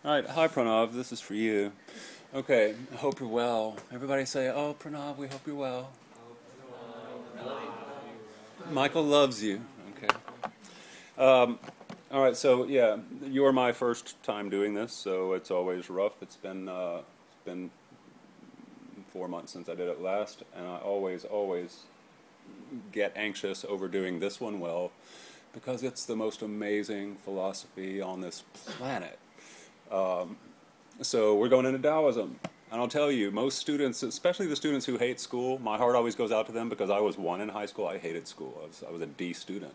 All right, hi Pranav, this is for you. Okay, I hope you're well. Everybody say, oh Pranav, we hope you're well. Michael loves you. Okay. All right, so yeah, you are my first time doing this, so it's always rough. It's been 4 months since I did it last, and I always get anxious over doing this one well, because it's the most amazing philosophy on this planet. So we're going into Taoism. And I'll tell you, most students, especially the students who hate school, my heart always goes out to them because I was one in high school. I hated school. I was a D student.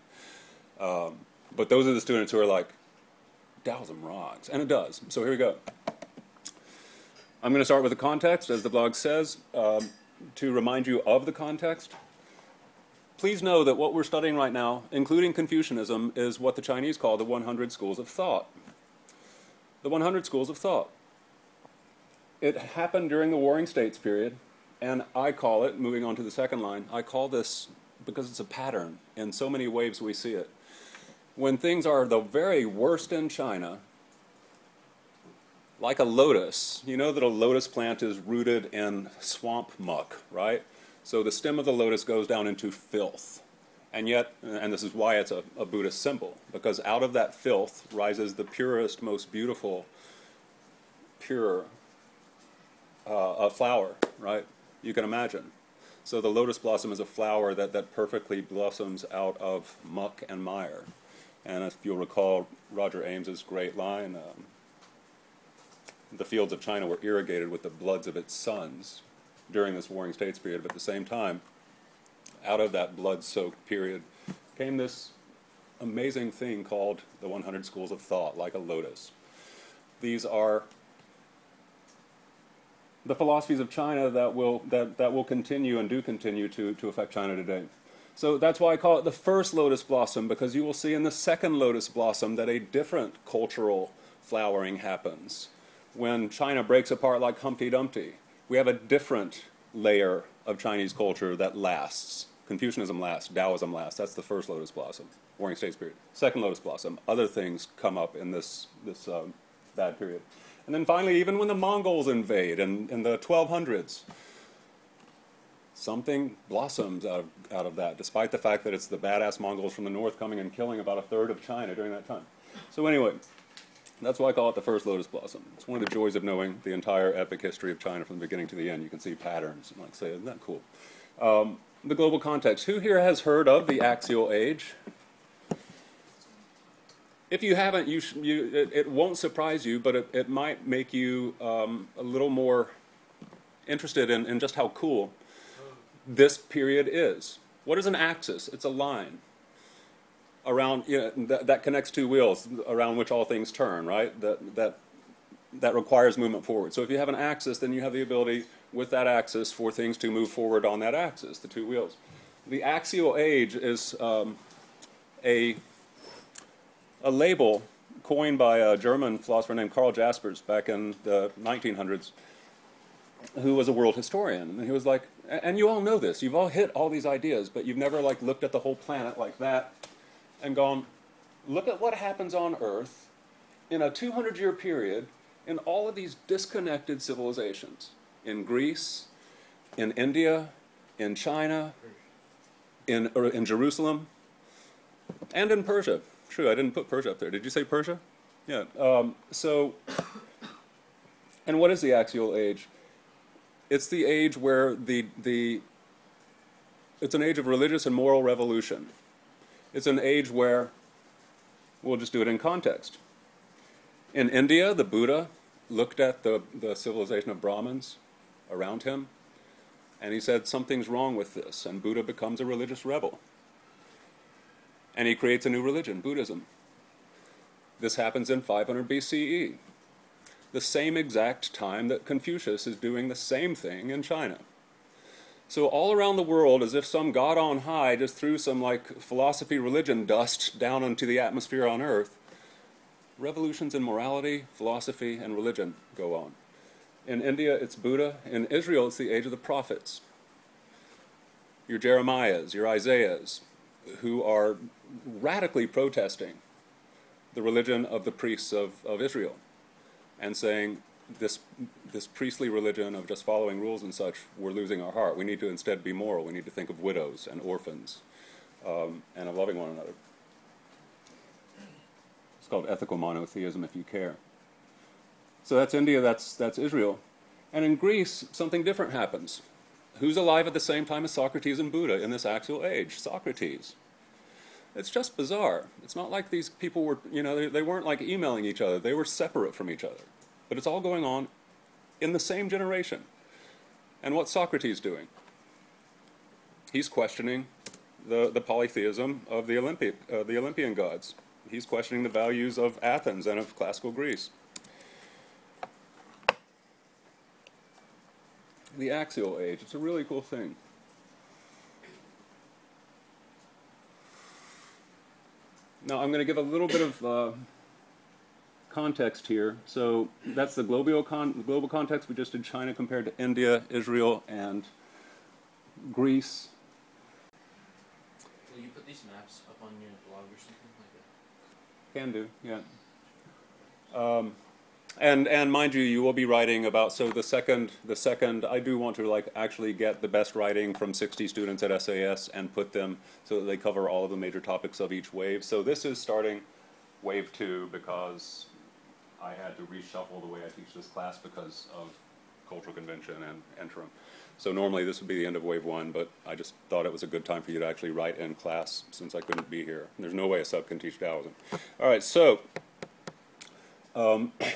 But those are the students who are like, Taoism rocks. And it does. So here we go. I'm going to start with the context, as the blog says. To remind you of the context, please know that what we're studying right now, including Confucianism, is what the Chinese call the 100 schools of thought. The 100 schools of thought. It happened during the Warring States period, and I call it, moving on to the second line, I call this, because it's a pattern, in so many ways we see it. When things are the very worst in China, like a lotus, you know that a lotus plant is rooted in swamp muck, right? So the stem of the lotus goes down into filth. And yet, and this is why it's a Buddhist symbol, because out of that filth rises the purest, most beautiful, pure flower, right? You can imagine. So the lotus blossom is a flower that perfectly blossoms out of muck and mire. And if you'll recall Roger Ames's great line, the fields of China were irrigated with the bloods of its sons during this Warring States period, but at the same time, out of that blood-soaked period came this amazing thing called the 100 schools of thought, like a lotus. These are the philosophies of China that will continue and do continue to affect China today. So that's why I call it the first lotus blossom, because you will see in the second lotus blossom that a different cultural flowering happens. When China breaks apart like Humpty Dumpty, we have a different layer of Chinese culture that lasts. Confucianism lasts, Taoism lasts. That's the first lotus blossom, Warring States period. Second lotus blossom, other things come up in this bad period. And then finally, even when the Mongols invade in the 1200s, something blossoms out of that, despite the fact that it's the badass Mongols from the north coming and killing about a third of China during that time. So anyway, that's why I call it the first lotus blossom. It's one of the joys of knowing the entire epic history of China from the beginning to the end. You can see patterns, and like say, isn't that cool? The global context. Who here has heard of the axial age? If you haven't, it won't surprise you, but it might make you a little more interested in just how cool this period is. What is an axis? It's a line around, that connects two wheels around which all things turn, right? That requires movement forward. So if you have an axis, then you have the ability with that axis for things to move forward on that axis, the two wheels. The axial age is a label coined by a German philosopher named Karl Jaspers back in the 1900s, who was a world historian. And he was like, and you all know this, you've all hit all these ideas, but you've never like looked at the whole planet like that and gone, look at what happens on Earth in a 200-year period in all of these disconnected civilizations. In Greece, in India, in China, in Jerusalem, and in Persia. True, I didn't put Persia up there. Did you say Persia? Yeah. And what is the axial age? It's the age where it's an age of religious and moral revolution. It's an age where, we'll just do it in context. In India, the Buddha looked at the civilization of Brahmins around him, and he said, something's wrong with this, and Buddha becomes a religious rebel. And he creates a new religion, Buddhism. This happens in 500 BCE, the same exact time that Confucius is doing the same thing in China. So all around the world, as if some god on high just threw some like philosophy, religion dust down into the atmosphere on Earth, revolutions in morality, philosophy, and religion go on. In India, it's Buddha. In Israel, it's the age of the prophets. Your Jeremiahs, your Isaiahs, who are radically protesting the religion of the priests of Israel. and saying this priestly religion of just following rules and such, we're losing our heart. We need to instead be moral. We need to think of widows and orphans and of loving one another. It's called ethical monotheism, if you care. So that's India, that's Israel. And in Greece, something different happens. Who's alive at the same time as Socrates and Buddha in this axial age? Socrates. It's just bizarre. It's not like these people were, they weren't like emailing each other. They were separate from each other. But it's all going on in the same generation. And what's Socrates doing? He's questioning the polytheism of the Olympian gods. He's questioning the values of Athens and of classical Greece. The axial age, it's a really cool thing. Now I'm going to give a little bit of context here. So that's the global context. We just did China compared to India, Israel, and Greece. Will you put these maps up on your blog or something like that? Can do, yeah. And mind you, you will be writing about, so the second, I do want to actually get the best writing from 60 students at SAS and put them so that they cover all of the major topics of each wave. So this is starting wave 2 because I had to reshuffle the way I teach this class because of cultural convention and interim. So normally this would be the end of wave 1, but I just thought it was a good time for you to actually write in class since I couldn't be here. There's no way a sub can teach Taoism. All right, so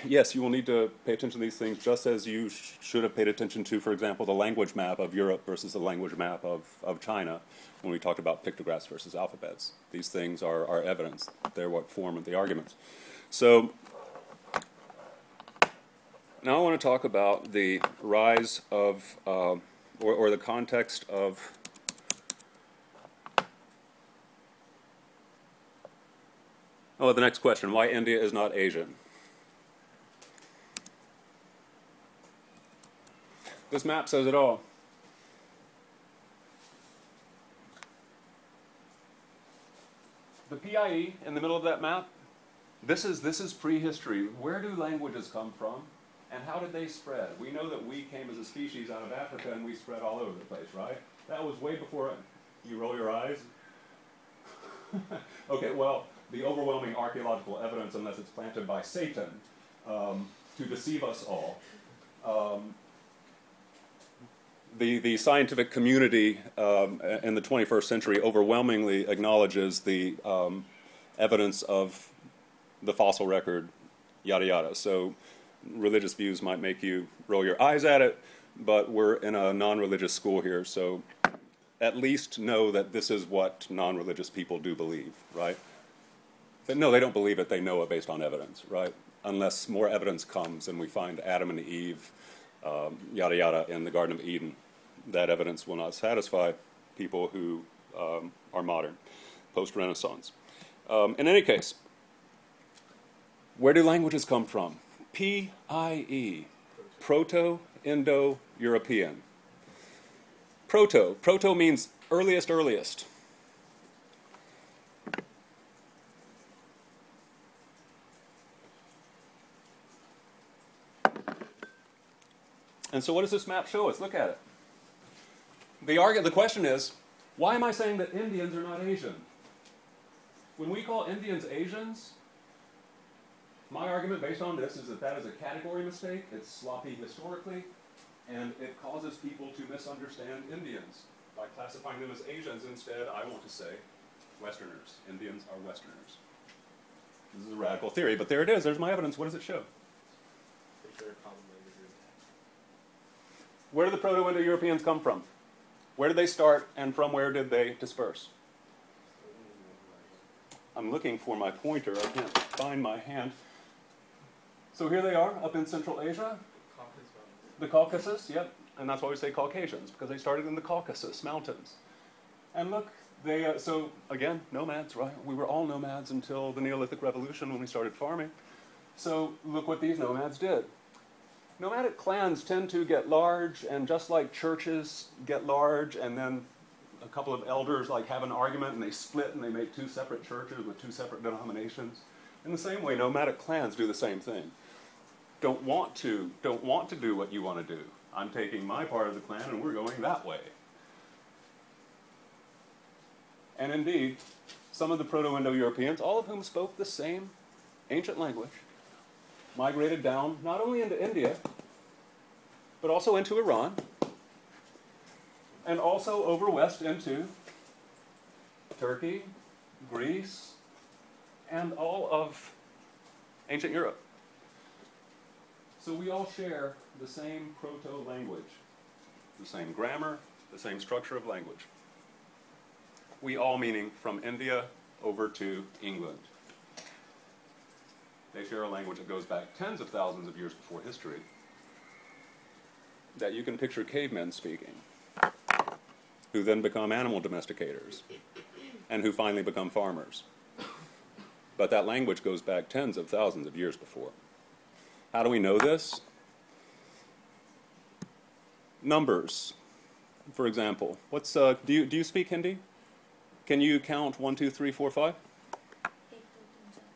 yes, you will need to pay attention to these things just as you should have paid attention to, for example, the language map of Europe versus the language map of China when we talked about pictographs versus alphabets. These things are evidence. They're what form the arguments. So now I want to talk about the rise of, or the context of the next question, why India is not Asian. This map says it all. The PIE in the middle of that map, this is prehistory. Where do languages come from, and how did they spread? We know that we came as a species out of Africa, and we spread all over the place, right? That was way before. You roll your eyes? Okay, well, the overwhelming archaeological evidence, unless it's planted by Satan to deceive us all, the scientific community in the 21st century overwhelmingly acknowledges the evidence of the fossil record, yada yada. So religious views might make you roll your eyes at it, but we're in a non-religious school here, so at least know that this is what non-religious people do believe, right? No, they don't believe it, they know it based on evidence, right? Unless more evidence comes and we find Adam and Eve, yada yada, in the Garden of Eden. That evidence will not satisfy people who are modern, post-Renaissance. In any case, where do languages come from? PIE, Proto-Indo-European. Proto means earliest. And so what does this map show us? Look at it. The question is, why am I saying that Indians are not Asian? When we call Indians Asians, my argument based on this is that that is a category mistake, it's sloppy historically, and it causes people to misunderstand Indians. By classifying them as Asians instead, I want to say Westerners. Indians are Westerners. This is a radical theory, but there it is. There's my evidence. What does it show? Where did the Proto-Indo-Europeans come from? Where did they start, and from where did they disperse? I'm looking for my pointer. I can't find my hand. So here they are, up in Central Asia. The Caucasus, yep. And that's why we say Caucasians, because they started in the Caucasus Mountains. And look, they, so again, nomads, right? We were all nomads until the Neolithic Revolution when we started farming. So look what these nomads did. Nomadic clans tend to get large, and just like churches get large, and then a couple of elders have an argument, and they split, and they make two separate churches with two separate denominations. In the same way, nomadic clans do the same thing. don't want to do what you want to do. I'm taking my part of the clan and we're going that way. And indeed, some of the Proto-Indo-Europeans, all of whom spoke the same ancient language, migrated down not only into India, but also into Iran, and also over west into Turkey, Greece, and all of ancient Europe. So we all share the same proto-language, the same grammar, the same structure of language. We all meaning from India over to England. They share a language that goes back tens of thousands of years before history, that you can picture cavemen speaking, who then become animal domesticators, and who finally become farmers. But that language goes back tens of thousands of years before. How do we know this? Numbers, for example. What's do you speak Hindi? Can you count 1, 2, 3, 4, 5?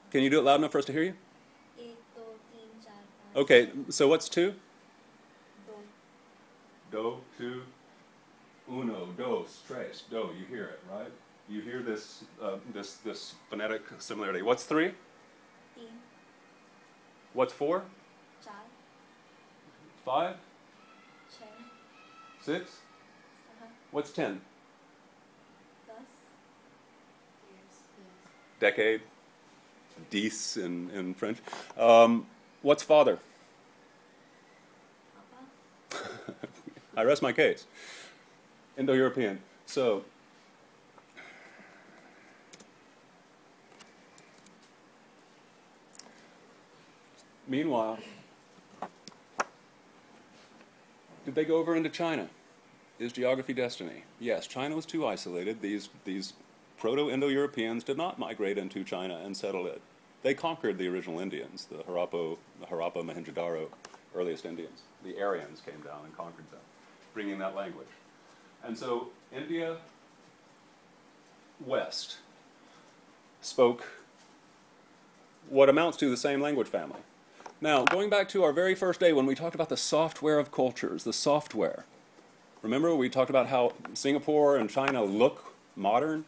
Can you do it loud enough for us to hear you? Okay, so what's 2? Do, 2, uno, dos, tres, do. You hear it, right? You hear this this phonetic similarity. What's 3? What's 4? 5? 6? What's 10? Decade. Dix in French. What's father? I rest my case. Indo-European. So, meanwhile, did they go over into China? Is geography destiny? Yes, China was too isolated. These Proto-Indo-Europeans did not migrate into China and settle it. They conquered the original Indians, the Harappa, Mohenjo-Daro, earliest Indians. The Aryans came down and conquered them, bringing that language. And so India West spoke what amounts to the same language family. Now, going back to our very first day when we talked about the software of cultures, the software. Remember we talked about how Singapore and China look modern?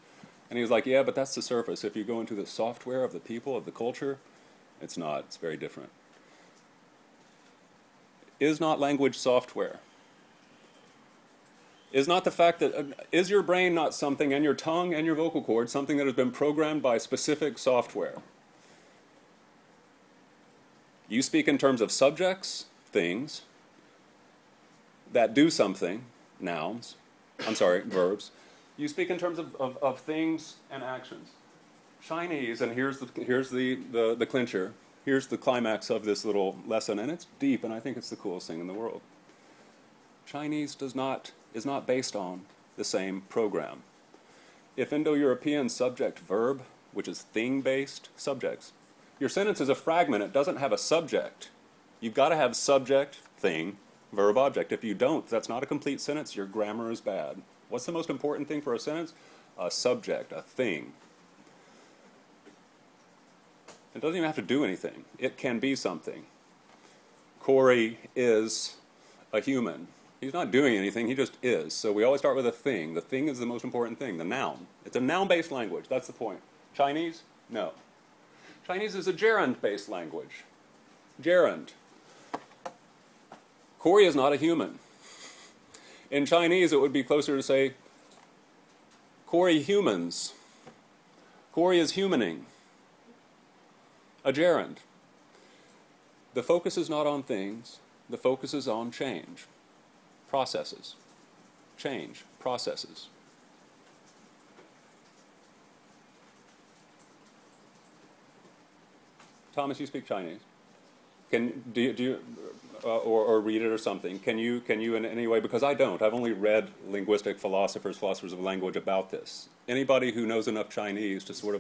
And he was like, yeah, but that's the surface. If you go into the software of the people, of the culture, it's not. It's very different. Is not language software? Is not the fact that, is your brain not something, and your tongue and your vocal cords, something that has been programmed by specific software? You speak in terms of subjects, things, that do something, nouns, verbs. You speak in terms of things and actions. Chinese, and here's the clincher, here's the climax of this little lesson, and it's deep, and I think it's the coolest thing in the world. Chinese is not based on the same program. If Indo-European subject-verb, which is thing-based subjects, your sentence is a fragment, it doesn't have a subject. You've got to have subject, thing, verb, object. If you don't, that's not a complete sentence, your grammar is bad. What's the most important thing for a sentence? A subject, a thing. It doesn't even have to do anything. It can be something. Corey is a human. He's not doing anything, he just is. So we always start with a thing. The thing is the most important thing, the noun. It's a noun-based language, that's the point. Chinese? No. Chinese is a gerund-based language. Gerund. Corey is not a human. In Chinese, it would be closer to say, Corey humans. Corey is humaning. A gerund. The focus is not on things, the focus is on change. Processes. Change. Processes. Thomas, you speak Chinese. Or read it or something. Can you in any way, because I don't, I've only read linguistic philosophers of language about this. Anybody who knows enough Chinese to sort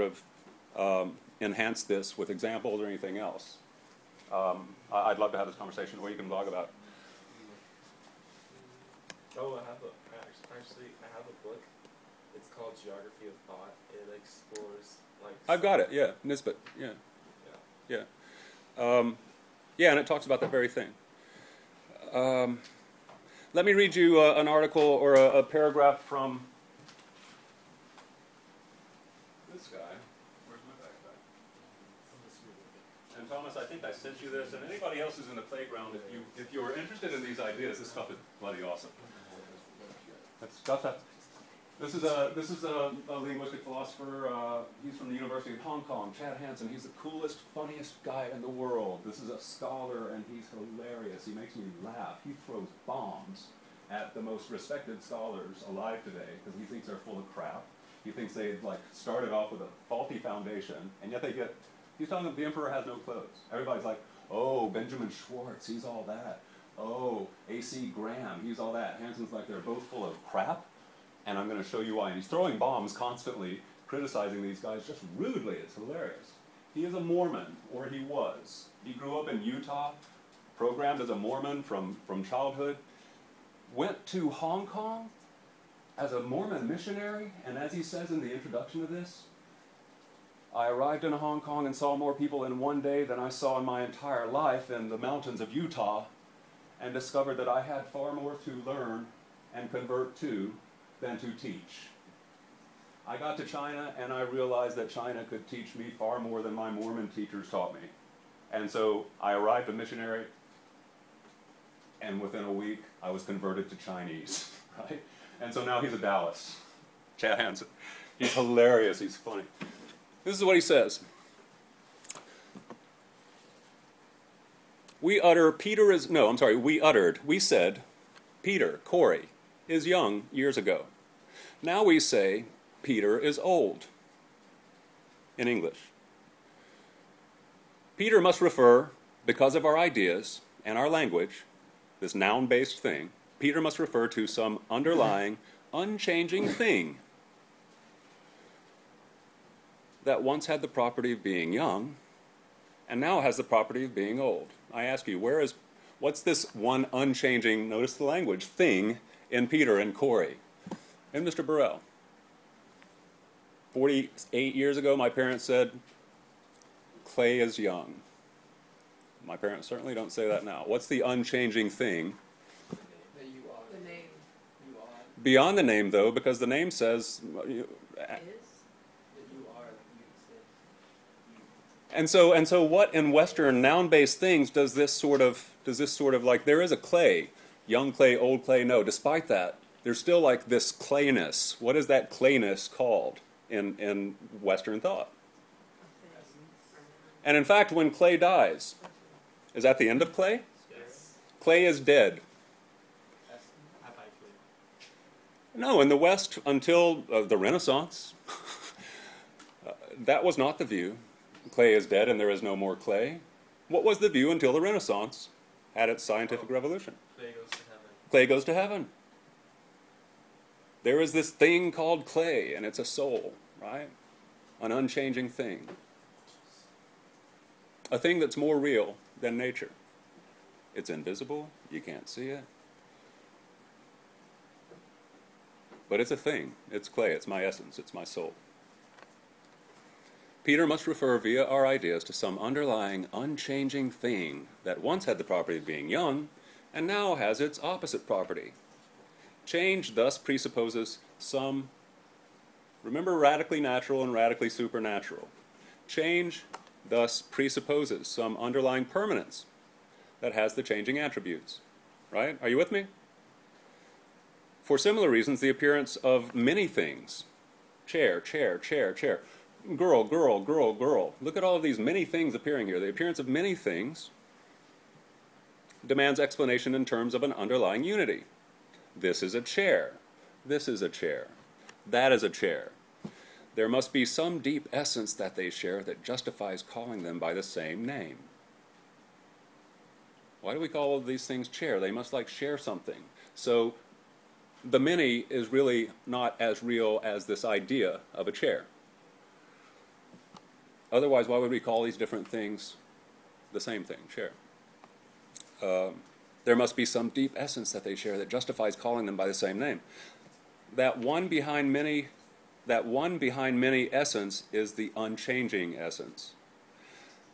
of enhance this with examples or anything else. I'd love to have this conversation, or you can blog about it. Oh, I have a book. It's called Geography of Thought. It explores I've got it, yeah, Nisbet, yeah. Yeah. Yeah, and it talks about that very thing. Let me read you an article or a paragraph from this guy. Where's my backpack? And Thomas, I think I sent you this, and anybody else who's in the playground, if you are interested in these ideas, this stuff is bloody awesome. This is a linguistic philosopher. He's from the University of Hong Kong, Chad Hansen. He's the coolest, funniest guy in the world. This is a scholar, and he's hilarious. He makes me laugh. He throws bombs at the most respected scholars alive today because he thinks they're full of crap. He thinks they started off with a faulty foundation, and yet he's telling them the emperor has no clothes. Everybody's like, oh, Benjamin Schwartz, he's all that. Oh, A.C. Graham, he's all that. Hansen's like, they're both full of crap, and I'm going to show you why. And he's throwing bombs constantly, criticizing these guys just rudely. It's hilarious. He is a Mormon, or he was. He grew up in Utah, programmed as a Mormon from childhood, went to Hong Kong as a Mormon missionary, and as he says in the introduction to this, I arrived in Hong Kong and saw more people in one day than I saw in my entire life in the mountains of Utah, and discovered that I had far more to learn and convert to than to teach. I got to China and I realized that China could teach me far more than my Mormon teachers taught me. And so I arrived a missionary, and within a week I was converted to Chinese, right? And so now he's a Taoist, Chad Hansen. He's hilarious, he's funny. This is what he says. We said, Peter, Corey, is young years ago. Now we say, Peter is old, in English. Peter must refer, because of our ideas and our language, this noun-based thing, Peter must refer to some underlying, unchanging thing that once had the property of being young and now has the property of being old. I ask you, what's this one unchanging, notice the language, thing in Peter and Corey? And Mr. Burrell. 48 years ago, my parents said, clay is young. My parents certainly don't say that now. What's the unchanging thing? That you are. The name. You are. Beyond the name, though, because the name says... Is? That you are. You And so what in Western noun-based things does this sort of like, there is a clay, young clay, old clay, no, despite that, there's still like this clayness. What is that clayness called in Western thought? And in fact, when clay dies, is that the end of clay? Yes. Clay is dead. That's hypothetically. No, in the West, until the Renaissance, that was not the view. Clay is dead and there is no more clay. What was the view until the Renaissance had its scientific revolution? Clay goes to heaven. Clay goes to heaven. There is this thing called clay, and it's a soul, right? An unchanging thing. A thing that's more real than nature. It's invisible, you can't see it. But it's a thing. It's clay, it's my essence, it's my soul. Peter must refer via our ideas to some underlying, unchanging thing that once had the property of being young and now has its opposite property. Change thus presupposes some, remember, radically natural and radically supernatural. Change thus presupposes some underlying permanence that has the changing attributes. Right? Are you with me? For similar reasons, the appearance of many things, chair, chair, chair, chair, girl, girl, girl, girl. Look at all of these many things appearing here. The appearance of many things demands explanation in terms of an underlying unity. This is a chair. This is a chair. That is a chair. There must be some deep essence that they share that justifies calling them by the same name. Why do we call all of these things chair? They must share something. So the many is really not as real as this idea of a chair. Otherwise, why would we call these different things the same thing, chair? There must be some deep essence that they share that justifies calling them by the same name. That one behind many essence is the unchanging essence.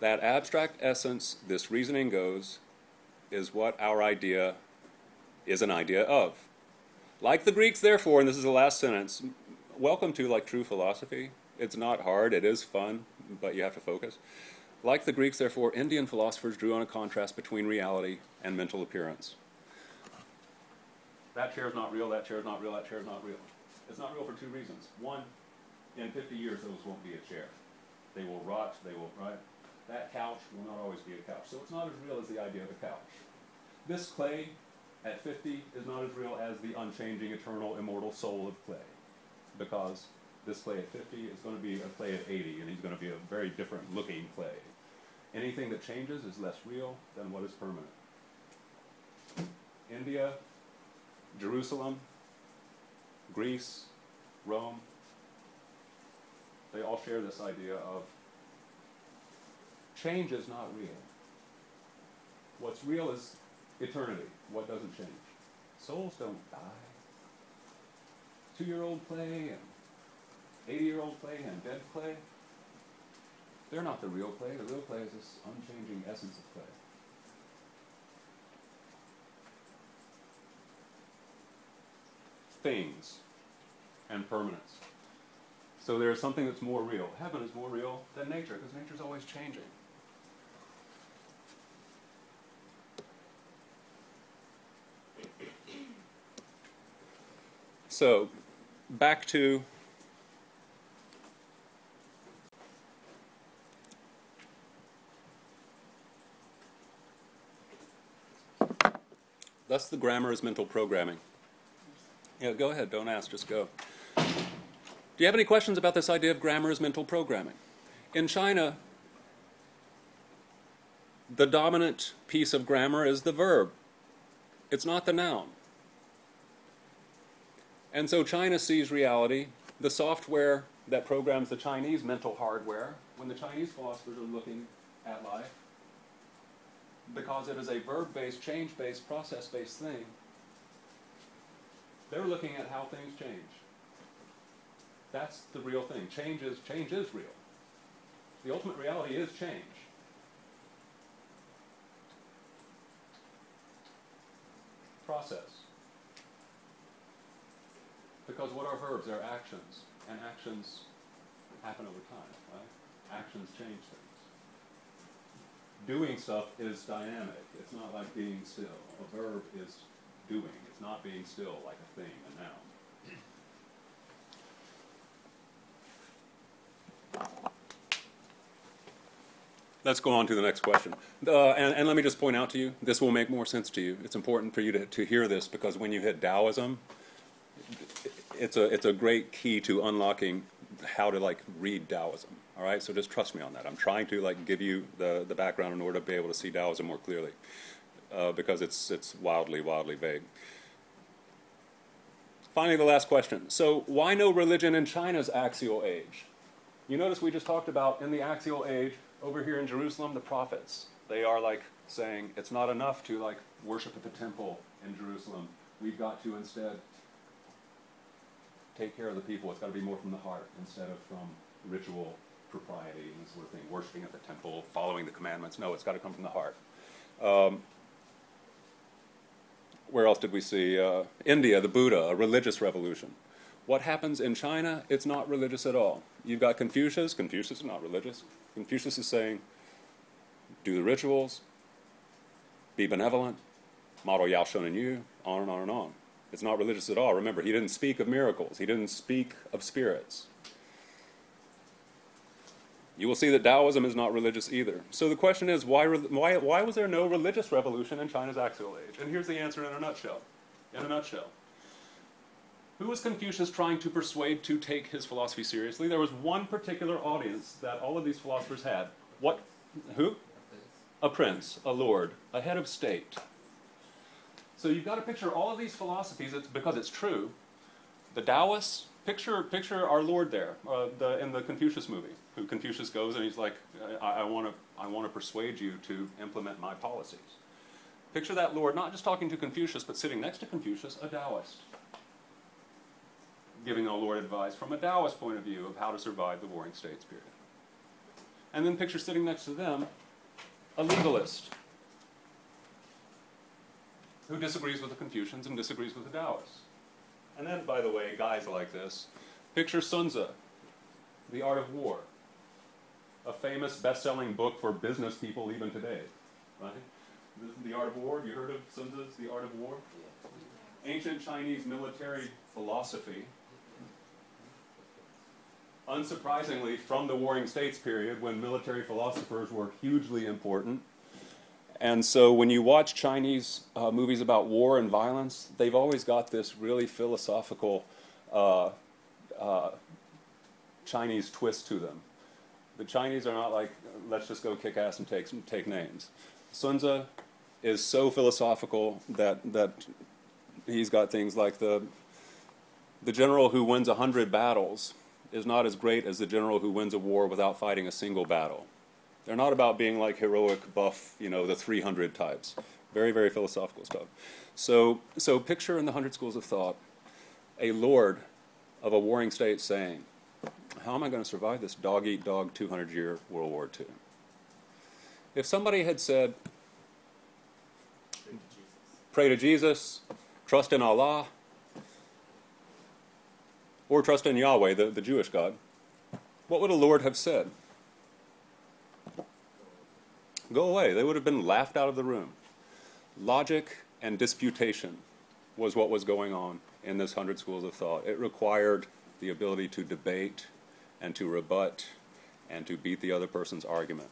That abstract essence, this reasoning goes, is what our idea is an idea of. Like the Greeks, therefore, and this is the last sentence, welcome to like true philosophy. It's not hard, it is fun, but you have to focus. Like the Greeks, therefore, Indian philosophers drew on a contrast between reality and mental appearance. That chair is not real, that chair is not real, that chair is not real. It's not real for two reasons. One, in 50 years, those won't be a chair. They will rot, they will, right? That couch will not always be a couch. So it's not as real as the idea of a couch. This clay at 50 is not as real as the unchanging, eternal, immortal soul of clay. Because this clay at 50 is going to be a clay at 80, and he's going to be a very different looking clay. Anything that changes is less real than what is permanent. India, Jerusalem, Greece, Rome, they all share this idea of change is not real. What's real is eternity. What doesn't change? Souls don't die. 2-year-old clay and 80-year-old clay and dead clay, they're not the real clay. The real clay is this unchanging essence of clay. Things and permanence. So there is something that's more real. Heaven is more real than nature, because nature's always changing. So, back to thus the grammar is mental programming. Yeah, go ahead, don't ask, just go. Do you have any questions about this idea of grammar as mental programming? In China, the dominant piece of grammar is the verb. It's not the noun. And so China sees reality, the software that programs the Chinese mental hardware, when the Chinese philosophers are looking at life, because it is a verb-based, change-based, process-based thing, they're looking at how things change. That's the real thing. Change is real. The ultimate reality is change. Process. Because what are verbs? They're actions. And actions happen over time, right? Actions change things. Doing stuff is dynamic. It's not like being still. A verb is doing. It's not being still like a thing, a noun. Let's go on to the next question. And let me just point out to you, this will make more sense to you. It's important for you to hear this, because when you hit Taoism, it's a great key to unlocking how to like read Taoism. All right, so just trust me on that. I'm trying to like give you the background in order to be able to see Taoism more clearly, because it's wildly vague. Finally, the last question. So why no religion in China's axial age? You notice we just talked about in the axial age, over here in Jerusalem, the prophets. They are like saying it's not enough to like worship at the temple in Jerusalem. We've got to instead take care of the people. It's got to be more from the heart instead of from ritual propriety and this sort of thing, worshiping at the temple, following the commandments. No, it's got to come from the heart. Where else did we see? India, the Buddha, a religious revolution. What happens in China? It's not religious at all. You've got Confucius. Confucius is not religious. Confucius is saying, do the rituals, be benevolent, model Yao Shun and Yu, on and on and on. It's not religious at all. Remember, he didn't speak of miracles. He didn't speak of spirits. You will see that Taoism is not religious either. So the question is, why was there no religious revolution in China's axial age? And here's the answer in a nutshell. Who was Confucius trying to persuade to take his philosophy seriously? There was one particular audience that all of these philosophers had. What? Who? A prince, a lord, a head of state. So you've got to picture all of these philosophies, because it's true. The Taoists, picture our Lord there, in the Confucius movie, who Confucius goes and he's like, I want to persuade you to implement my policies. Picture that Lord not just talking to Confucius, but sitting next to Confucius, a Taoist, giving the Lord advice from a Taoist point of view of how to survive the Warring States period. And then picture sitting next to them a legalist who disagrees with the Confucians and disagrees with the Taoists. And then, by the way, guys like this, picture Sun Tzu, The Art of War, a famous best-selling book for business people even today, right? The Art of War, you heard of Sun Tzu's The Art of War? Ancient Chinese military philosophy, unsurprisingly from the Warring States period when military philosophers were hugely important. And so when you watch Chinese movies about war and violence, they've always got this really philosophical Chinese twist to them. The Chinese are not like, let's just go kick ass and take names. Sun Tzu is so philosophical that he's got things like the general who wins 100 battles is not as great as the general who wins a war without fighting a single battle. They're not about being like heroic, buff, you know, the 300 types. Very, very philosophical stuff. So picture in the 100 Schools of Thought a lord of a warring state saying, how am I going to survive this dog-eat-dog 200-year World War II? If somebody had said, pray to Jesus, trust in Allah, or trust in Yahweh, the Jewish God, what would a lord have said? Go away. They would have been laughed out of the room. Logic and disputation was what was going on in this 100 Schools of Thought. It required the ability to debate and to rebut and to beat the other person's argument.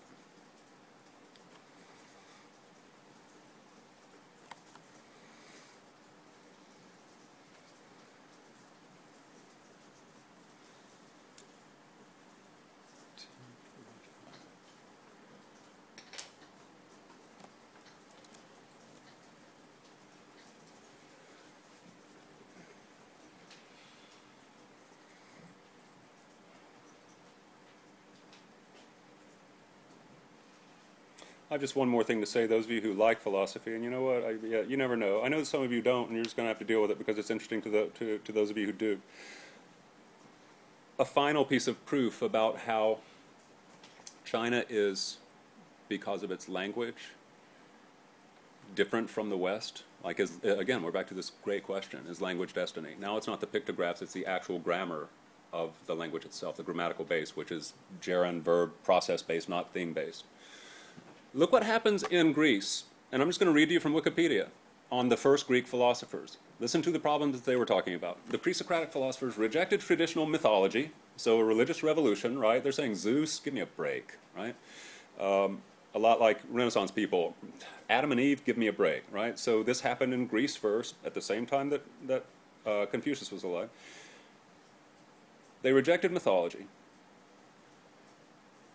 I have just one more thing to say. Those of you who like philosophy, and you know what, you never know. I know that some of you don't, and you're just going to have to deal with it because it's interesting to those of you who do. A final piece of proof about how China is, because of its language, different from the West. Like, again, we're back to this great question: is language destiny? Now, it's not the pictographs; it's the actual grammar of the language itself, the grammatical base, which is gerund, verb, process-based, not thing-based. Look what happens in Greece, and I'm just going to read to you from Wikipedia on the first Greek philosophers. Listen to the problems that they were talking about. The pre-Socratic philosophers rejected traditional mythology, so a religious revolution, right? They're saying, Zeus, give me a break, right? A lot like Renaissance people, Adam and Eve, give me a break, right? So this happened in Greece first, at the same time that Confucius was alive. They rejected mythology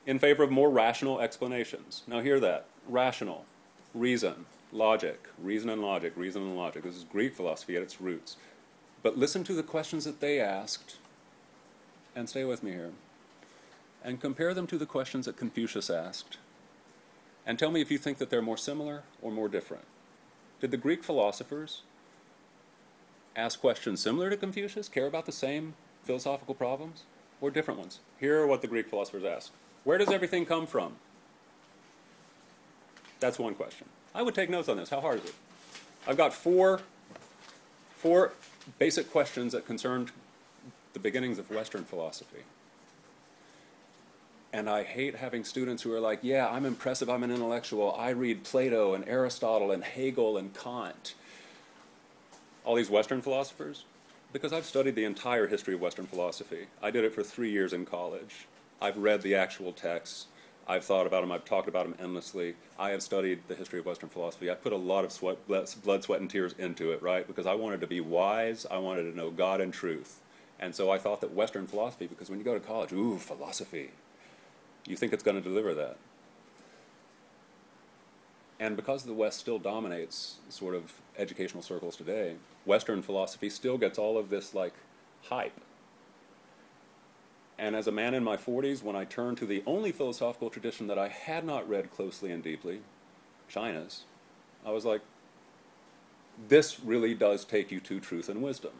in favor of more rational explanations. Now hear that. Rational, reason, logic, reason and logic, reason and logic. This is Greek philosophy at its roots. But listen to the questions that they asked, and stay with me here, and compare them to the questions that Confucius asked, and tell me if you think that they're more similar or more different. Did the Greek philosophers ask questions similar to Confucius, care about the same philosophical problems, or different ones? Here are what the Greek philosophers asked. Where does everything come from? That's one question. I would take notes on this. How hard is it? I've got four basic questions that concerned the beginnings of Western philosophy. And I hate having students who are like, yeah, I'm impressive, I'm an intellectual, I read Plato and Aristotle and Hegel and Kant. All these Western philosophers? Because I've studied the entire history of Western philosophy. I did it for 3 years in college. I've read the actual texts. I've thought about them. I've talked about them endlessly. I have studied the history of Western philosophy. I put a lot of blood, sweat, and tears into it, right? Because I wanted to be wise. I wanted to know God and truth. And so I thought that Western philosophy, because when you go to college, ooh, philosophy, you think it's going to deliver that. And because the West still dominates sort of educational circles today, Western philosophy still gets all of this, like, hype. And as a man in my 40s, when I turned to the only philosophical tradition that I had not read closely and deeply, China's, I was like, this really does take you to truth and wisdom,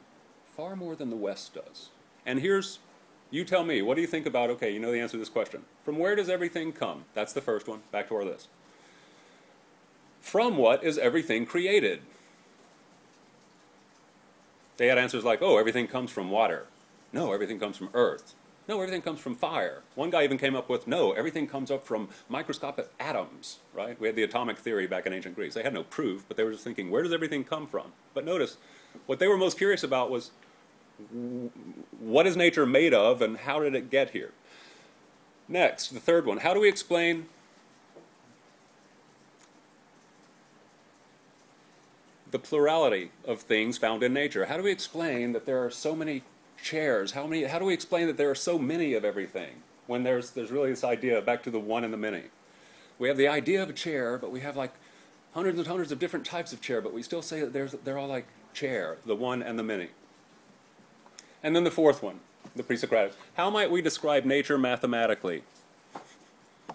far more than the West does. And here's You tell me, what do you think about, okay, you know the answer to this question. From where does everything come? That's the first one. Back to our list. From what is everything created? They had answers like, oh, everything comes from water. No, everything comes from earth. No, everything comes from fire. One guy even came up with, no, everything comes up from microscopic atoms, right? We had the atomic theory back in ancient Greece. They had no proof, but they were just thinking, where does everything come from? But notice, what they were most curious about was, what is nature made of and how did it get here? Next, the third one, how do we explain the plurality of things found in nature? How do we explain that there are so many chairs? How do we explain that there are so many of everything when there's really this idea, back to the one and the many? We have the idea of a chair, but we have like hundreds and hundreds of different types of chair, but we still say that they're all like chair, the one and the many. And then the fourth one, the pre-Socratics. How might we describe nature mathematically? Can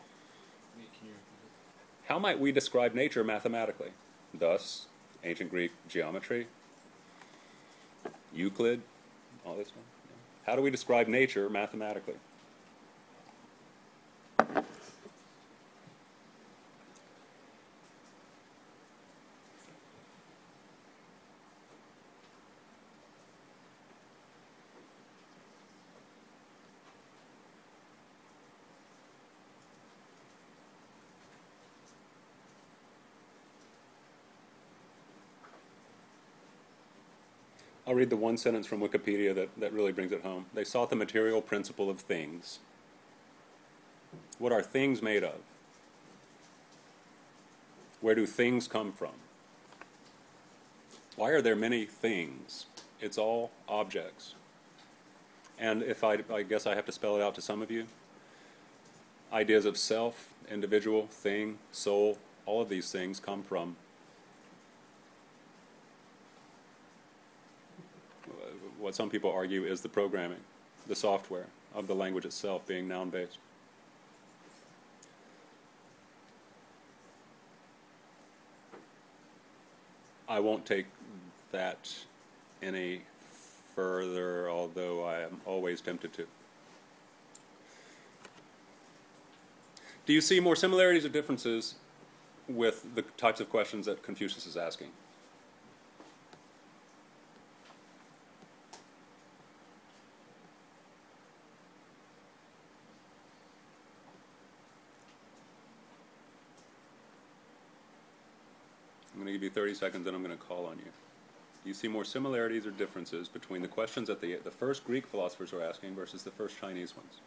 you repeat it? How might we describe nature mathematically? Thus, ancient Greek geometry, Euclid, all this one. How do we describe nature mathematically? I'll read the one sentence from Wikipedia that really brings it home. They sought the material principle of things. What are things made of? Where do things come from? Why are there many things? It's all objects. And if I guess I have to spell it out to some of you, ideas of self, individual, thing, soul, all of these things come from what some people argue is the programming, the software of the language itself being noun-based. I won't take that any further, although I am always tempted to. Do you see more similarities or differences with the types of questions that Confucius is asking? I'm going to give you 30 seconds and I'm going to call on you. Do you see more similarities or differences between the questions that the first Greek philosophers were asking versus the first Chinese ones?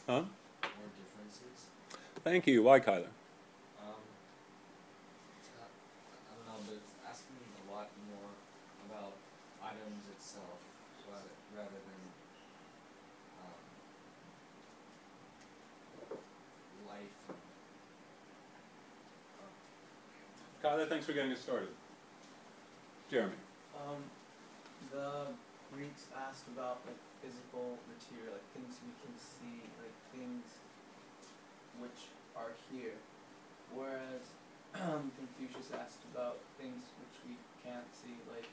Huh? More differences? Thank you. Why, Kyler? I don't know, but it's asking me a lot more about items itself rather than life. Kyler, thanks for getting us started. Jeremy. The Greeks asked about like physical material, like things we can see, like things which are here, whereas Confucius asked about things which we can't see, like.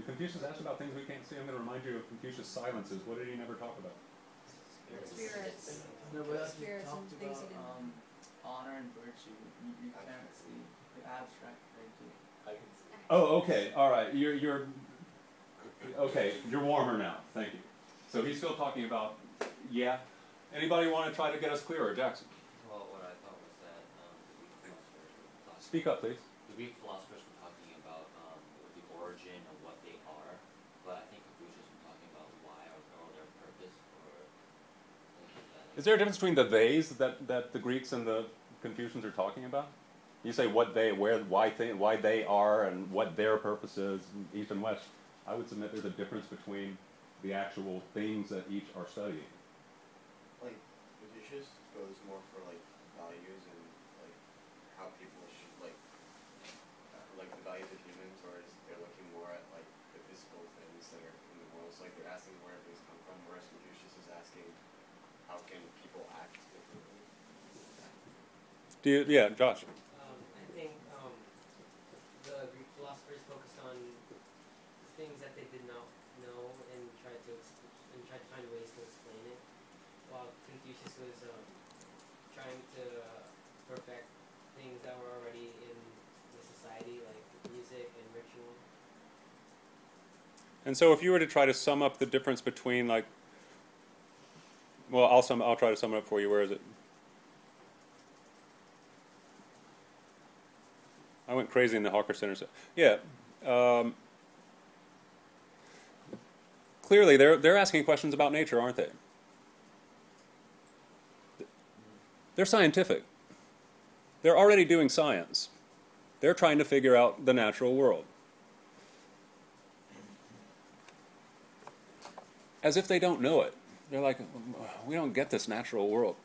Confucius asked about things we can't see. I'm going to remind you of Confucius' silences. What did he never talk about? Spirits. No, but he Spirits talked and things about he didn't. honor and virtue. You can't see the abstract idea. I can see. Oh, okay. All right. You're okay. You're warmer now. Thank you. So he's still talking about, yeah. Anybody want to try to get us clearer, Jackson? Well, what I thought was that the Greek philosophers were talking. Speak up, please. The Greek philosophers were talking about the origin of what they are, but I think Confucius was talking about why or their purpose or something like that. Is there a difference between the theys that the Greeks and the Confucians are talking about? You say what they, where, why they are, and what their purpose is, east and west. I would submit there's a difference between the actual things that each are studying. Like Confucius goes more for like values and can people act differently? Yeah, Josh. I think the Greek philosophers focused on things that they did not know and tried to find ways to explain it, while Confucius was trying to perfect things that were already in the society, like music and ritual. And so if you were to try to sum up the difference between, like, well, I'll try to sum it up for you. Where is it? I went crazy in the Hawker Center. Yeah. Clearly, they're asking questions about nature, aren't they? They're scientific. They're already doing science. They're trying to figure out the natural world. As if they don't know it. They're like, we don't get this natural world.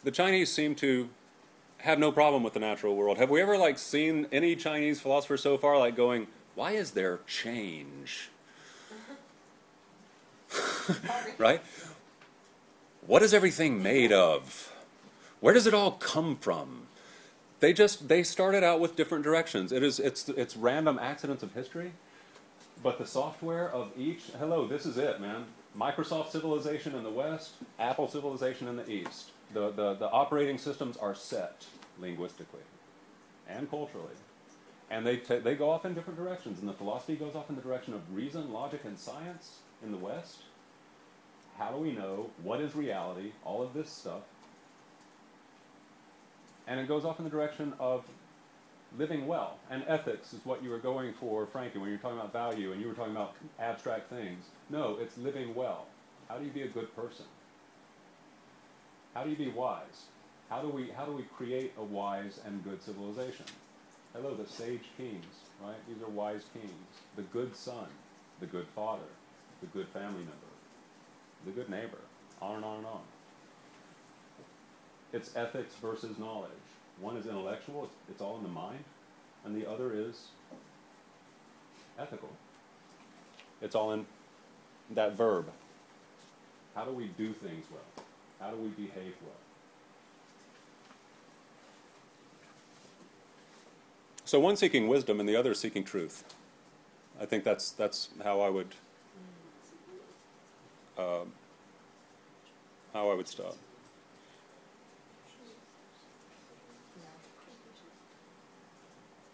The Chinese seem to have no problem with the natural world. Have we ever like seen any Chinese philosopher so far like going, why is there change? Right? What is everything made of? Where does it all come from? They started out with different directions. It's random accidents of history, but the software of each, hello, this is it, man. Microsoft civilization in the West, Apple civilization in the East. The operating systems are set linguistically and culturally. And they go off in different directions. And the philosophy goes off in the direction of reason, logic, and science in the West. How do we know? What is reality? All of this stuff. And it goes off in the direction of living well. And ethics is what you were going for, Frankie, when you were talking about value and you were talking about abstract things. No, it's living well. How do you be a good person? How do you be wise? How do we create a wise and good civilization? Hello, the sage kings, right? These are wise kings. The good son, the good father, the good family member, the good neighbor, on and on and on. It's ethics versus knowledge. One is intellectual, it's all in the mind, and the other is ethical. It's all in that verb. How do we do things well? How do we behave well? So one seeking wisdom and the other seeking truth. I think that's how I would stop.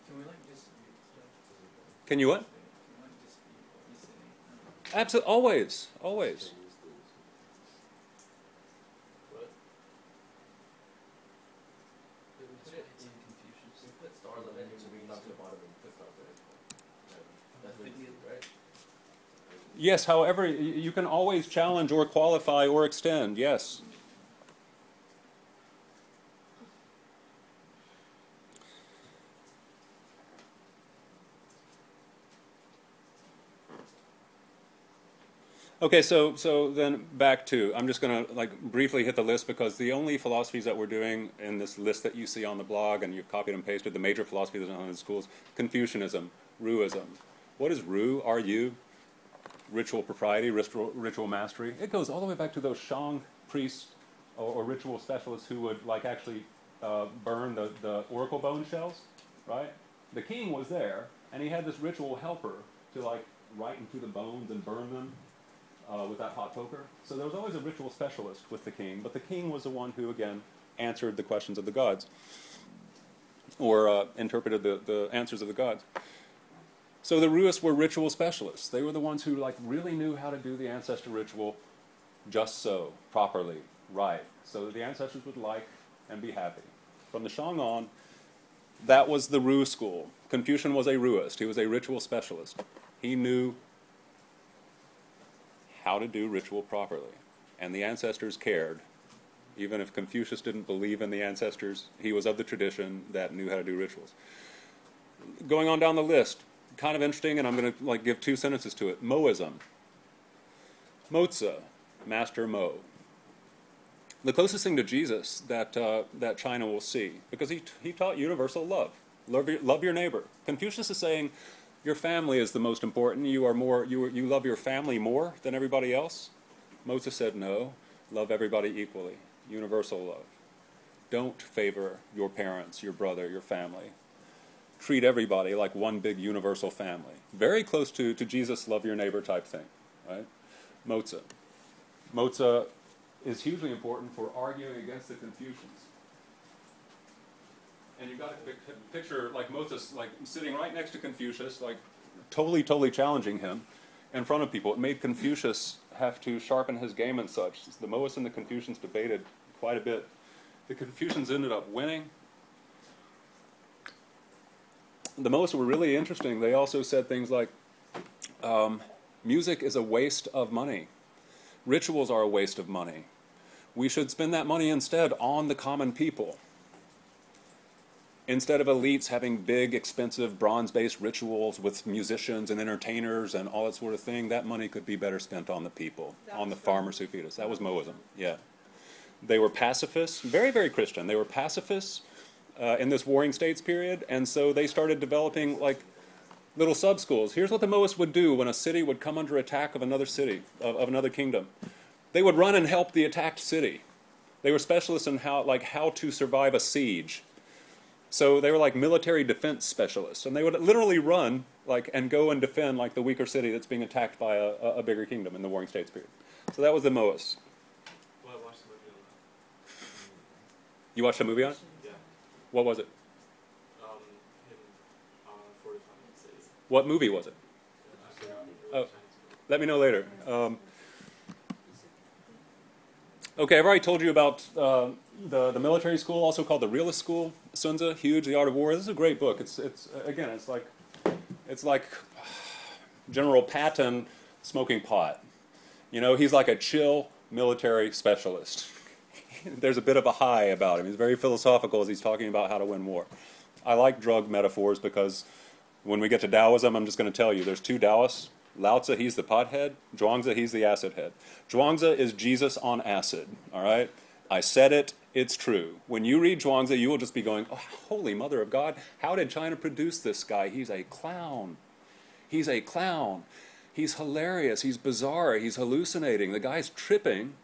Can we like dispute stuff? Can you what? Can we like dispute what you say? Absolutely, always, always. What? We put it in Confucius. We put stars on it, so we knock to the bottom and put stars on it. That's what you do, right? Yes, however, you can always challenge or qualify or extend, yes. Okay, so then back to, I'm just going to like briefly hit the list because the only philosophies that we're doing in this list that you see on the blog and you've copied and pasted, the major philosophies that are in schools, Confucianism, Ruism. What is Ru, R-U? Ritual propriety, ritual mastery. It goes all the way back to those Shang priests or ritual specialists who would like actually burn the oracle bone shells, right? The king was there and he had this ritual helper to like write into the bones and burn them. With that hot poker. So there was always a ritual specialist with the king, but the king was the one who, again, answered the questions of the gods, or interpreted the answers of the gods. So the Ruists were ritual specialists. They were the ones who like really knew how to do the ancestor ritual just so, properly, right, so that the ancestors would like and be happy. From the Shang on, that was the Ru school. Confucian was a Ruist. He was a ritual specialist. He knew how to do ritual properly. And the ancestors cared. Even if Confucius didn't believe in the ancestors, he was of the tradition that knew how to do rituals. Going on down the list, kind of interesting, and I'm going to like give 2 sentences to it. Moism. Mozi, Master Mo. The closest thing to Jesus that China will see, because he taught universal love. Love your neighbor. Confucius is saying, Your family is the most important. You love your family more than everybody else? Moses said no. Love everybody equally. Universal love. Don't favor your parents, your brother, your family. Treat everybody like one big universal family. Very close to Jesus' love your neighbor type thing, right? Moza. Moza is hugely important for arguing against the Confucians. And you've got to picture like Moses like sitting right next to Confucius, like totally challenging him in front of people. It made Confucius have to sharpen his game and such. The Mohists and the Confucians debated quite a bit. The Confucians ended up winning. The Mohists were really interesting. They also said things like, music is a waste of money. Rituals are a waste of money. We should spend that money instead on the common people. Instead of elites having big, expensive, bronze-based rituals with musicians and entertainers and all that sort of thing, that money could be better spent on the people, on the farmers who feed us. That was Mohism, yeah. They were pacifists, very Christian. They were pacifists in this Warring States period, and so they started developing like little sub-schools. Here's what the Mohists would do when a city would come under attack of another city, of another kingdom. They would run and help the attacked city. They were specialists in how to survive a siege. So they were like military defense specialists, and they would literally run and go and defend like the weaker city that's being attacked by a bigger kingdom in the Warring States period. So that was the Mohists. Well, I watched the movie on that. You watched a movie on it? Yeah. What was it? In 45 minutes. What movie was it? Oh, let me know later. Okay, I've already told you about the military school, also called the Realist School. Sun Tzu, huge, The Art of War. This is a great book. It's like General Patton smoking pot. You know, he's like a chill military specialist. There's a bit of a high about him. He's very philosophical as he's talking about how to win war. I like drug metaphors because when we get to Taoism, I'm just going to tell you, there's two Taoists. Lao Tzu, he's the pothead. Zhuangzi, he's the acid head. Zhuangzi is Jesus on acid, all right? I said it, it's true. When you read Zhuangzi, you will just be going, oh, holy mother of God, how did China produce this guy? He's a clown. He's a clown. He's hilarious. He's bizarre. He's hallucinating. The guy's tripping,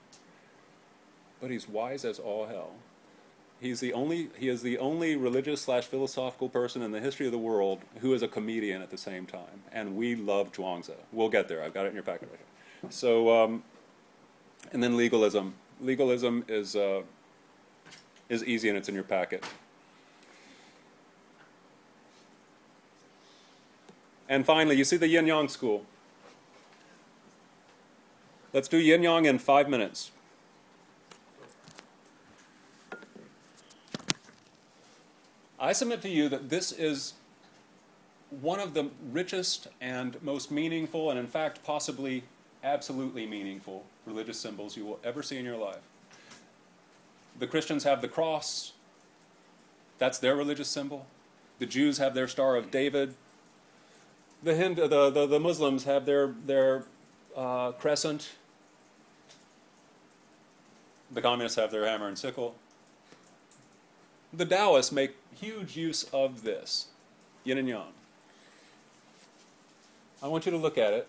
but he's wise as all hell. He is the only religious/philosophical person in the history of the world who is a comedian at the same time. And we love Zhuangzi. We'll get there. I've got it in your packet right here. So, and then legalism. Legalism is easy and it's in your packet. And finally, you see the Yin-Yang school. Let's do Yin-Yang in 5 minutes. I submit to you that this is one of the richest and most meaningful, and in fact possibly absolutely meaningful, religious symbols you will ever see in your life. The Christians have the cross. That's their religious symbol. The Jews have their Star of David. The Muslims have their crescent. The communists have their hammer and sickle. The Taoists make huge use of this, yin and yang. I want you to look at it.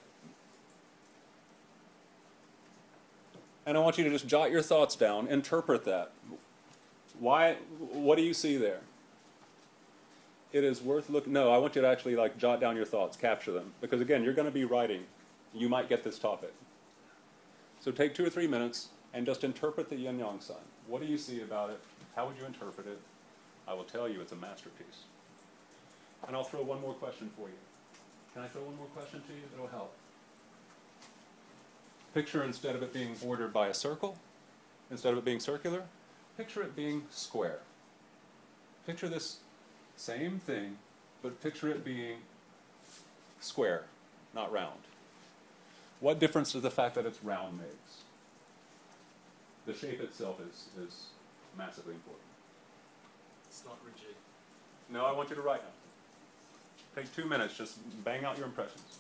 And I want you to just jot your thoughts down, interpret that. What do you see there? It is worth looking. No, I want you to actually jot down your thoughts, capture them. Because again, you're going to be writing. You might get this topic. So take 2 or 3 minutes and just interpret the yin-yang sign. What do you see about it? How would you interpret it? I will tell you it's a masterpiece. And I'll throw one more question for you. Can I throw one more question to you? It'll help. Picture, instead of it being bordered by a circle, instead of it being circular, picture it being square. Picture this same thing, but picture it being square, not round. What difference does the fact that it's round makes? The shape itself is massively important. It's not rigid. No, I want you to write now. Take 2 minutes, just bang out your impressions.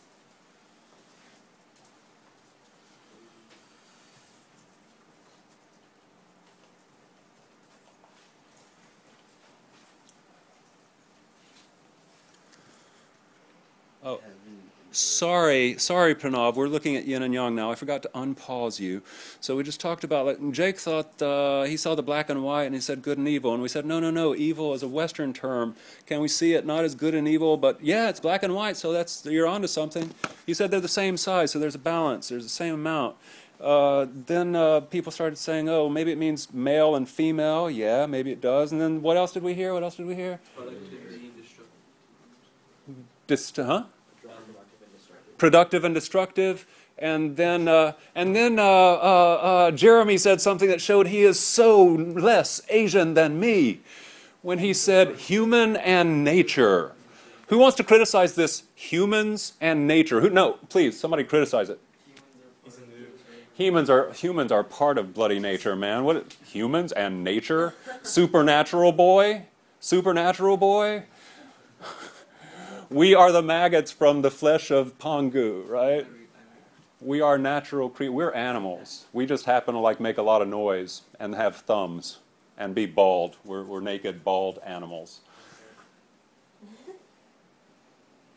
Oh, sorry, Pranav. We're looking at yin and yang now. I forgot to unpause you. So we just talked about, like, Jake thought he saw the black and white and he said good and evil. And we said, no, evil is a Western term. Can we see it not as good and evil, but yeah, it's black and white, so you're onto something. He said they're the same size, so there's a balance. There's the same amount. Then people started saying, oh, maybe it means male and female. Yeah, maybe it does. And then what else did we hear? Productive and destructive. And then Jeremy said something that showed he is so less Asian than me when he said human and nature. Who wants to criticize this humans and nature? No, please, somebody criticize it. Humans are part of bloody nature, man. What, humans and nature? Supernatural boy? We are the maggots from the flesh of Pangu, right? We are natural creatures. We're animals. We just happen to like make a lot of noise and have thumbs and be bald. We're naked, bald animals.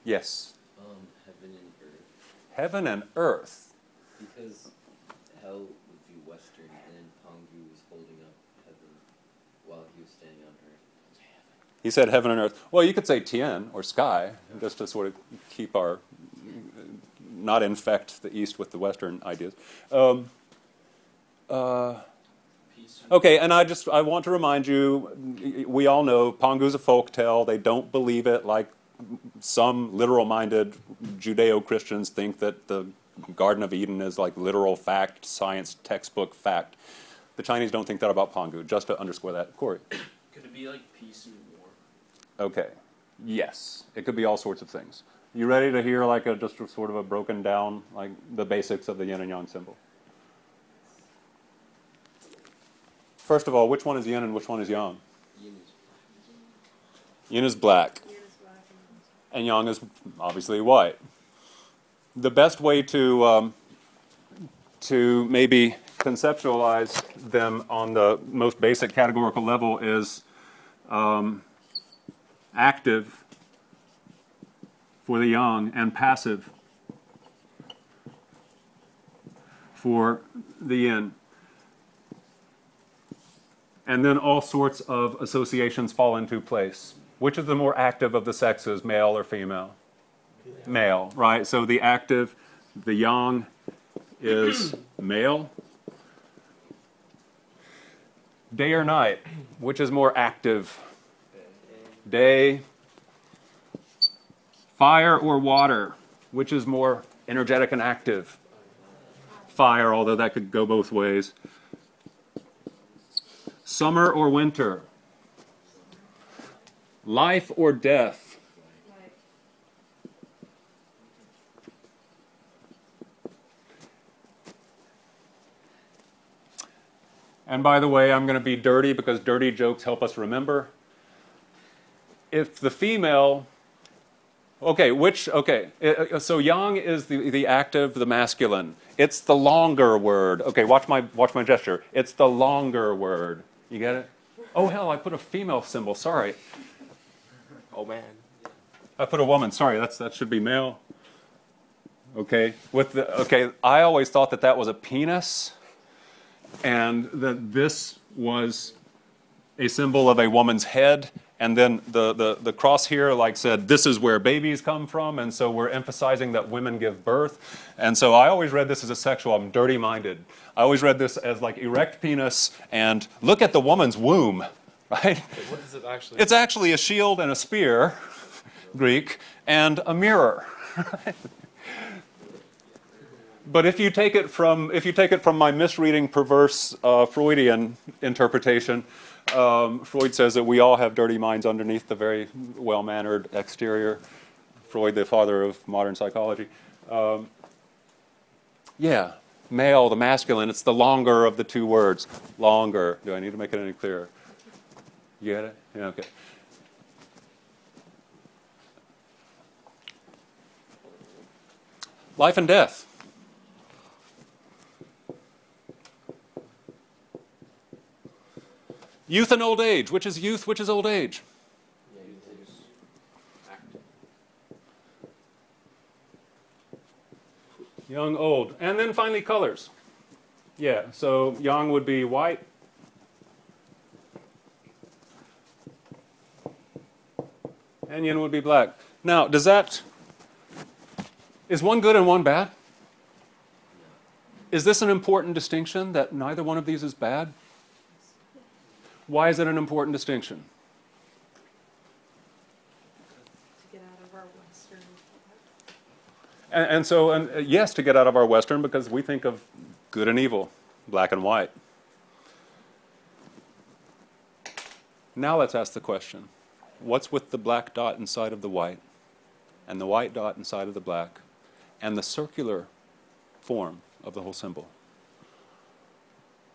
Yes? Heaven and earth. Heaven and earth. Because hell would be Western, and then Pangu was holding up heaven while he was standing on earth. He said heaven and earth. Well, you could say Tien or sky, just to sort of keep our, not infect the East with the Western ideas. Okay, and I want to remind you, we all know Pangu's a folk tale. They don't believe it like some literal-minded Judeo-Christians think that the Garden of Eden is like literal fact, science textbook fact. The Chinese don't think that about Pangu, just to underscore that. Corey? Could it be like peace and war? Okay. Yes. It could be all sorts of things. You ready to hear like just sort of a broken down, like the basics of the yin and yang symbol? First of all, which one is yin and which one is yang? Yin is black. And yang is obviously white. The best way to maybe conceptualize them on the most basic categorical level is active for the yang and passive for the yin. And then all sorts of associations fall into place. Which is the more active of the sexes, male or female? Male, right? So the active, the yang, is male. Day or night, which is more active? Day. Fire or water, which is more energetic and active? Fire, although that could go both ways. Summer or winter? Life or death? And by the way, I'm going to be dirty because dirty jokes help us remember. If the female, so yang is the active, the masculine. It's the longer word. Okay, watch my gesture. It's the longer word. You get it? Oh hell, I put a female symbol. Sorry. Oh man. I put a woman. Sorry, that should be male. Okay. I always thought that was a penis, and that this was a symbol of a woman's head, and then the cross here like said this is where babies come from, and so we're emphasizing that women give birth. And so I always read this as a sexual. I'm dirty-minded. I always read this as like erect penis and look at the woman's womb. Right? What is it actually? It's actually a shield and a spear, Greek, and a mirror. But if you take it from my misreading, perverse Freudian interpretation, Freud says that we all have dirty minds underneath the very well-mannered exterior. Freud, the father of modern psychology. Yeah, male, the masculine. It's the longer of the two words. Longer. Do I need to make it any clearer? You get it? Yeah, okay. Life and death. Youth and old age. Which is youth, which is old age? Young, old. And then finally colors. Yeah, so yang would be white. And yin would be black. Now, is one good and one bad? Is this an important distinction, that neither one of these is bad? Why is it an important distinction? To get out of our Western. And yes, to get out of our Western, because we think of good and evil, black and white. Now let's ask the question, what's with the black dot inside of the white, and the white dot inside of the black, and the circular form of the whole symbol?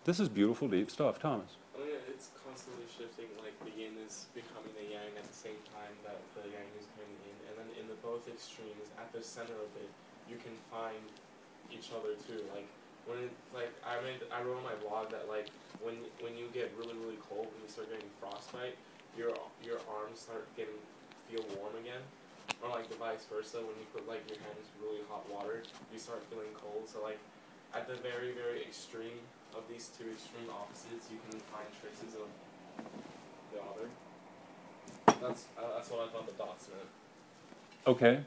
This is beautiful, deep stuff. Thomas? I mean, it's constantly shifting, like the yin is becoming the yang at the same time that the yang is coming in, and then in the both extremes, at the center of it, you can find each other too. Like when, I wrote on my blog that like when you get really cold, when you start getting frostbite, your arms feel warm again, or like the vice versa. When you put like your hands in really hot water, you start feeling cold. So like at the very extreme of these two extreme opposites, you can find traces of the other. That's what I thought the dots meant. Okay.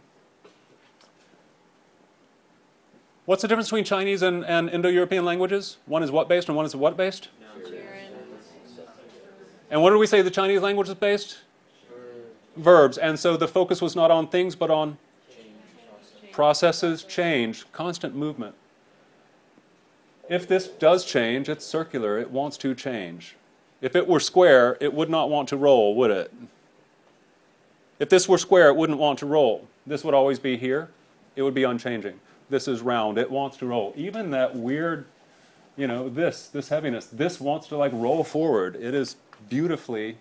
What's the difference between Chinese and Indo-European languages? One is what-based and one is what-based? And what did we say the Chinese language is based? Verbs. And so the focus was not on things, but on processes, change, constant movement. If this does change, it's circular. It wants to change. If it were square, it would not want to roll, would it? If this were square, it wouldn't want to roll. This would always be here. It would be unchanging. This is round. It wants to roll. Even that weird, this heaviness, this wants to like roll forward. It is beautifully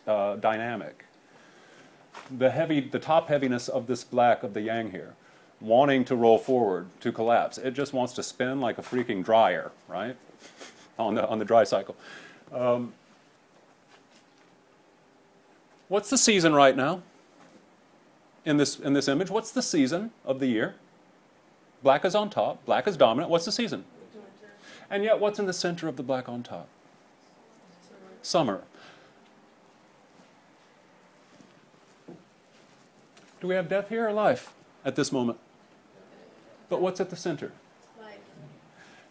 dynamic. The top heaviness of this black of the yang here, wanting to roll forward, to collapse. It just wants to spin like a freaking dryer, right? On the dry cycle. What's the season right now? In this image, what's the season of the year? Black is on top. Black is dominant. What's the season? And yet, what's in the center of the black on top? Summer. Do we have death here or life at this moment? But what's at the center? Life.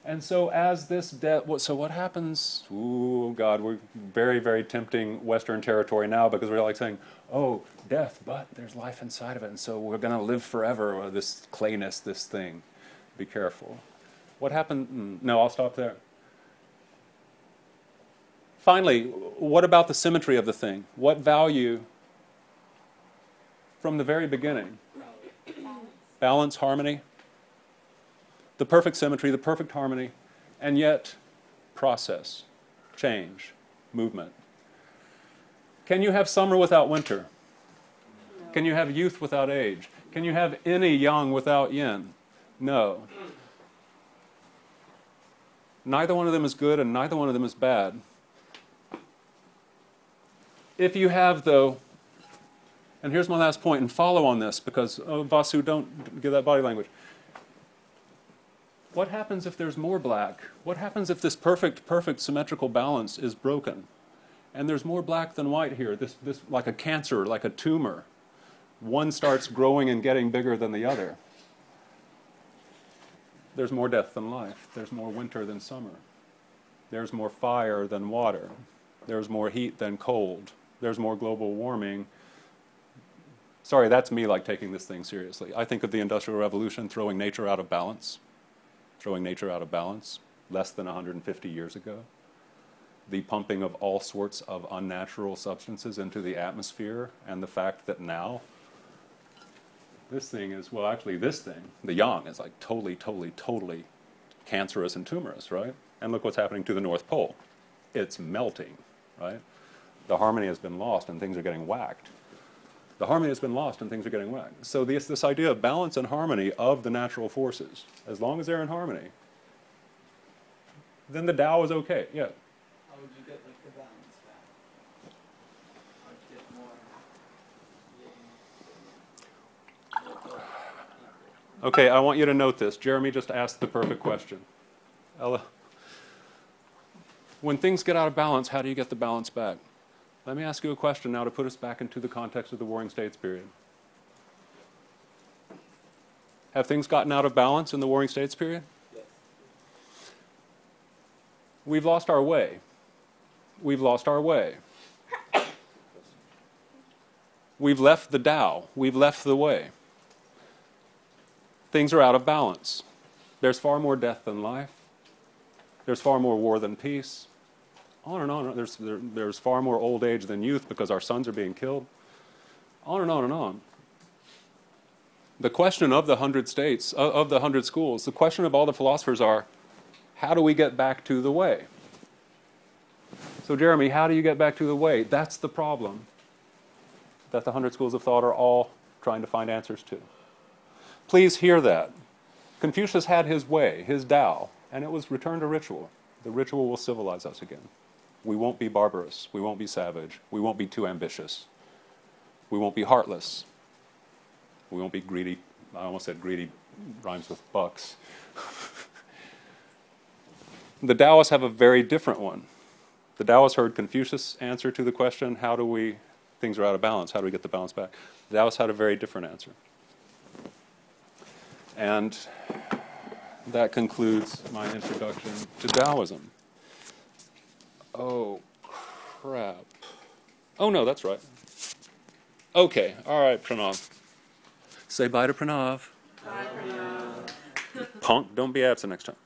And so as this death, so what happens? Ooh, God, we're very tempting Western territory now, because we're like saying, oh, death, but there's life inside of it, and so we're going to live forever, or this clayness, this thing. Be careful. What happened? No, I'll stop there. Finally, what about the symmetry of the thing? What value from the very beginning? Balance, harmony, the perfect symmetry, the perfect harmony, and yet process, change, movement. Can you have summer without winter? No. Can you have youth without age? Can you have any yang without yin? No. Neither one of them is good and neither one of them is bad. If you have, though, and here's my last point, and follow on this, because, Vasu, don't give that body language. What happens if there's more black? What happens if this perfect symmetrical balance is broken? And there's more black than white here, this like a cancer, like a tumor. One starts growing and getting bigger than the other. There's more death than life. There's more winter than summer. There's more fire than water. There's more heat than cold. There's more global warming. Sorry, that's me like taking this thing seriously. I think of the Industrial Revolution throwing nature out of balance. Less than 150 years ago. The pumping of all sorts of unnatural substances into the atmosphere, and the fact that now this thing is, well, actually this thing, the yang, is like totally cancerous and tumorous, right? And look what's happening to the North Pole. It's melting, right? The harmony has been lost and things are getting whacked. So this idea of balance and harmony of the natural forces, as long as they're in harmony, then the Tao is okay. Yeah. How would you get like the balance back? How would you get more Okay, I want you to note this. Jeremy just asked the perfect question. Ella, when things get out of balance, how do you get the balance back? Let me ask you a question now to put us back into the context of the Warring States period. Have things gotten out of balance in the Warring States period? Yes. We've lost our way. We've lost our way. We've left the Tao. We've left the way. Things are out of balance. There's far more death than life. There's far more war than peace. On and on. There's far more old age than youth because our sons are being killed. On and on and on. The question of the 100 states, of the 100 schools, the question of all the philosophers are, how do we get back to the way? So Jeremy, how do you get back to the way? That's the problem that the 100 schools of thought are all trying to find answers to. Please hear that. Confucius had his way, his Tao, and it was return to ritual. The ritual will civilize us again. We won't be barbarous. We won't be savage. We won't be too ambitious. We won't be heartless. We won't be greedy. I almost said greedy rhymes with bucks. The Taoists have a very different one. The Taoists heard Confucius' answer to the question, how do we, things are out of balance, how do we get the balance back? The Taoists had a very different answer. And that concludes my introduction to Taoism. Oh, crap. Oh, no, that's right. Okay, all right, Pranav. Say bye to Pranav. Bye, Pranav. Punk, don't be absent next time.